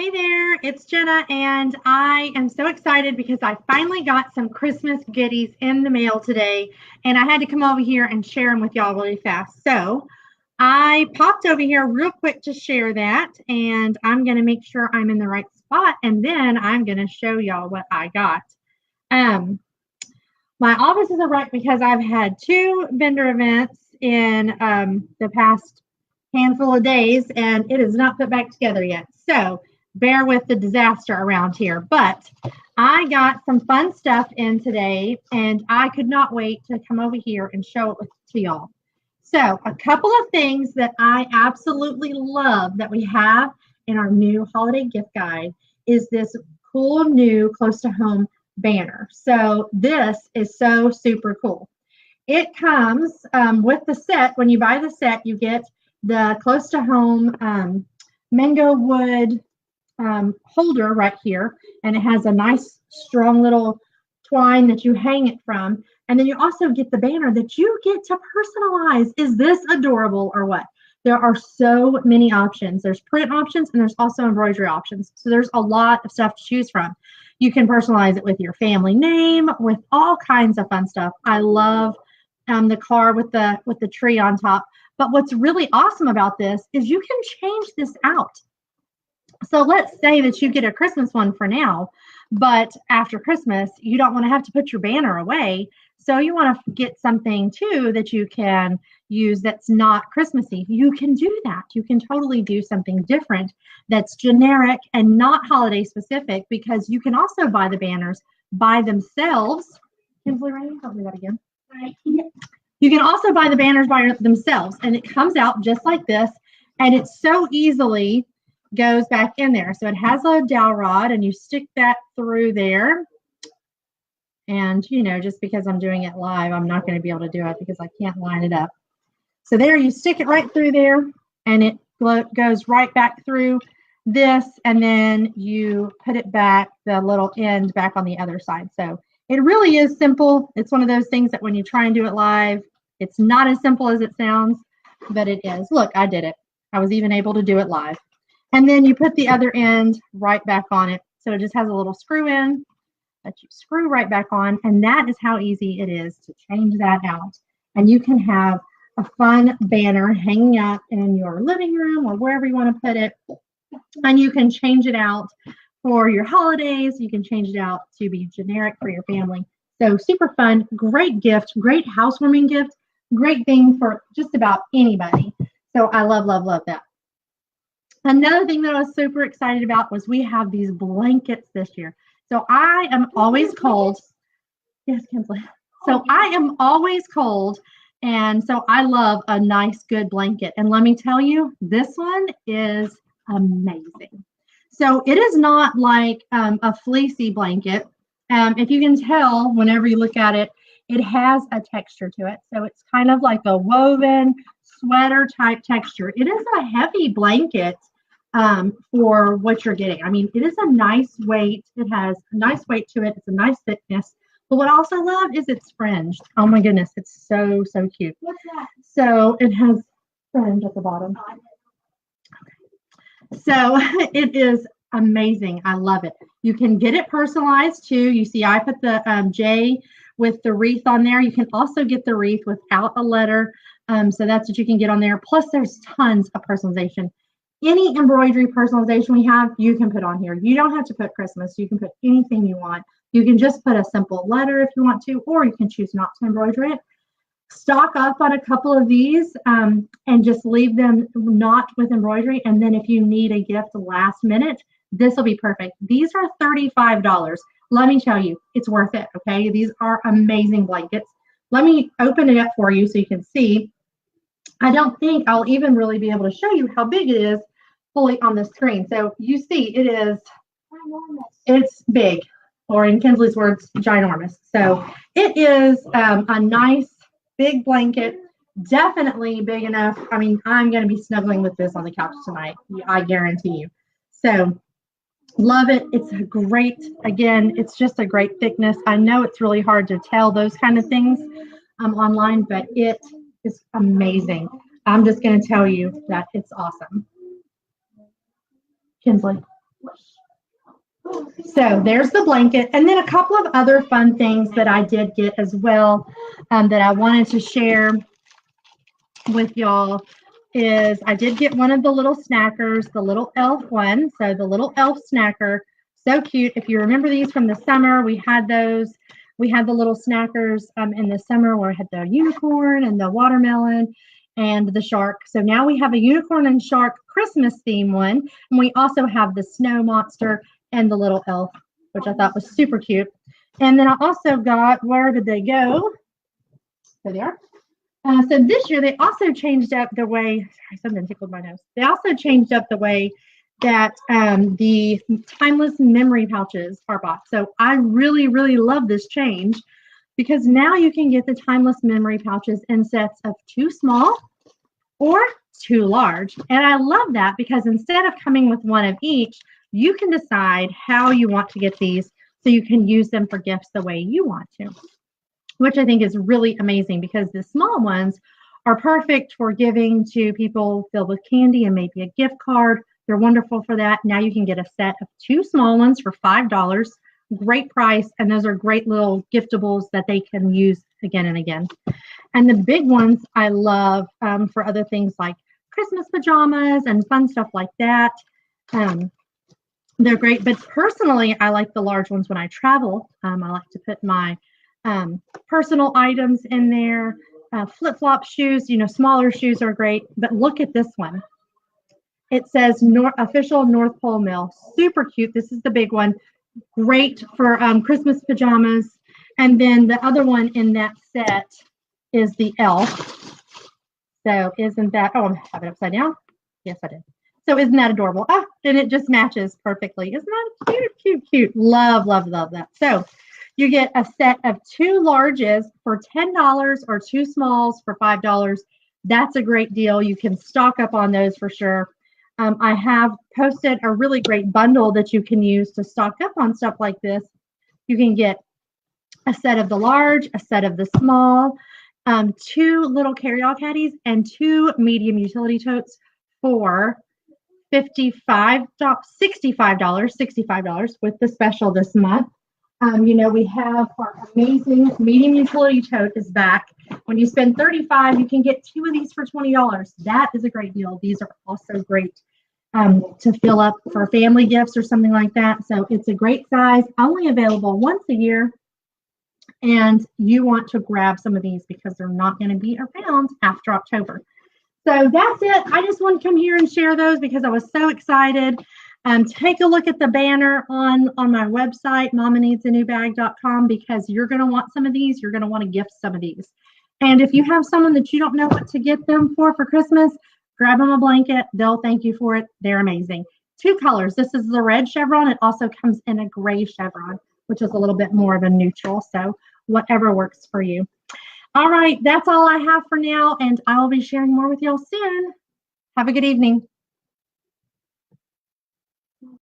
Hey there, it's Jenna, and I am so excited because I finally got some Christmas goodies in the mail today, and I had to come over here and share them with y'all really fast. So I popped over here real quick to share that, and I'm going to make sure I'm in the right spot, and then I'm going to show y'all what I got. Um, my office is right because I've had two vendor events in the past handful of days, and it is not put back together yet. So bear with the disaster around here. But I got some fun stuff in today, and I could not wait to come over here and show it to y'all. So a couple of things that I absolutely love that we have in our new holiday gift guide is this cool new close to home banner. So this is so super cool. It comes with the set. When you buy the set, you get the close to home mango wood holder right here, and it has a nice strong little twine that you hang it from, and then you also get the banner that you get to personalize. Is this adorable or what? There are so many options. There's print options and there's also embroidery options, so there's a lot of stuff to choose from. You can personalize it with your family name, with all kinds of fun stuff. I love the car with the tree on top. But what's really awesome about this is you can change this out. So let's say that you get a Christmas one for now, but after Christmas, you don't want to have to put your banner away. So you want to get something too that you can use that's not Christmassy. You can do that. You can totally do something different that's generic and not holiday specific, because you can also buy the banners by themselves. Kinsley, ready? I'll do that again. Right. You can also buy the banners by themselves, and it comes out just like this, and it so easily goes back in there. So it has a dowel rod, and you stick that through there. And, you know, just because I'm doing it live, I'm not going to be able to do it because I can't line it up. So there, you stick it right through there, and it goes right back through this, and then you put it back, the little end back on the other side. So it really is simple. It's one of those things that when you try and do it live, it's not as simple as it sounds, but it is. Look, I did it. I was even able to do it live. And then you put the other end right back on it. So it just has a little screw in that you screw right back on. And that is how easy it is to change that out. And you can have a fun banner hanging up in your living room or wherever you want to put it. And you can change it out for your holidays. You can change it out to be generic for your family. So super fun, great gift, great housewarming gift, great thing for just about anybody. So I love, love, love that. Another thing that I was super excited about was we have these blankets this year. So I am always cold. Yes, Kinsley. So I am always cold. And so I love a nice, good blanket. And let me tell you, this one is amazing. So it is not like a fleecy blanket. If you can tell, whenever you look at it, it has a texture to it. So it's kind of like a woven sweater type texture. It is a heavy blanket for what you're getting. I mean, it is a nice weight. It has a nice weight to it. It's a nice thickness. But what I also love is it's fringed. Oh my goodness, it's so, so cute. What's that? So it has fringe at the bottom. Okay. So it is amazing. I love it. You can get it personalized too. You see, I put the J with the wreath on there. You can also get the wreath without a letter. So that's what you can get on there. Plus, there's tons of personalization. Any embroidery personalization we have, you can put on here. You don't have to put Christmas. You can put anything you want. You can just put a simple letter if you want to, or you can choose not to embroider it. Stock up on a couple of these and just leave them not with embroidery. And then if you need a gift last minute, this will be perfect. These are $35. Let me tell you, it's worth it, okay? These are amazing blankets. Let me open it up for you so you can see. I don't think I'll even really be able to show you how big it is fully on the screen. So you see it is, it's big, or in Kinsley's words, ginormous. So it is a nice big blanket, definitely big enough. I mean, I'm going to be snuggling with this on the couch tonight, I guarantee you. So love it. It's a great, again, it's just a great thickness. I know it's really hard to tell those kind of things online, but it is amazing. I'm just going to tell you that it's awesome. Kinsley. So there's the blanket. And then a couple of other fun things that I did get as well that I wanted to share with y'all is I did get one of the little snackers, the little elf one. So the little elf snacker, so cute. If you remember these from the summer, we had those. We had the little snackers in the summer where I had the unicorn and the watermelon and the shark. So now we have a unicorn and shark Christmas theme one. And we also have the snow monster and the little elf, which I thought was super cute. And then I also got, where did they go? There they are. So this year they also changed up the way, sorry, something tickled my nose. They also changed up the way that the timeless memory pouches are bought. So I really, really love this change because now you can get the timeless memory pouches in sets of 2 small or 2 large. And I love that because instead of coming with one of each, you can decide how you want to get these so you can use them for gifts the way you want to, which I think is really amazing because the small ones are perfect for giving to people filled with candy and maybe a gift card. They're wonderful for that. Now you can get a set of 2 small ones for $5. Great price. And those are great little giftables that they can use again and again. And the big ones I love for other things like Christmas pajamas and fun stuff like that. They're great. But personally, I like the large ones when I travel. I like to put my personal items in there. Flip-flop shoes, smaller shoes are great. But look at this one. It says official North Pole Mill. Super cute. This is the big one. Great for Christmas pajamas. And then the other one in that set is the elf. So isn't that, oh, I have it upside down. Yes, I did. So isn't that adorable? Oh, and it just matches perfectly. Isn't that cute, cute, cute? Love, love, love that. So you get a set of 2 larges for $10 or 2 smalls for $5. That's a great deal. You can stock up on those for sure. I have posted a really great bundle that you can use to stock up on stuff like this. You can get a set of the large, a set of the small, 2 little carry-all caddies, and 2 medium utility totes for $65 with the special this month. We have our amazing medium utility tote is back. When you spend $35, you can get 2 of these for $20. That is a great deal. These are also great to fill up for family gifts or something like that. So it's a great size, only available once a year. And you want to grab some of these because they're not going to be around after October. So that's it. I just want to come here and share those because I was so excited. Take a look at the banner on my website, mamaneedsanewbag.com, because you're going to want some of these. You're going to want to gift some of these. And if you have someone that you don't know what to get them for Christmas, grab them a blanket. They'll thank you for it. They're amazing. 2 colors. This is the red chevron. It also comes in a gray chevron, which is a little bit more of a neutral. So whatever works for you. All right. That's all I have for now. And I will be sharing more with y'all soon. Have a good evening.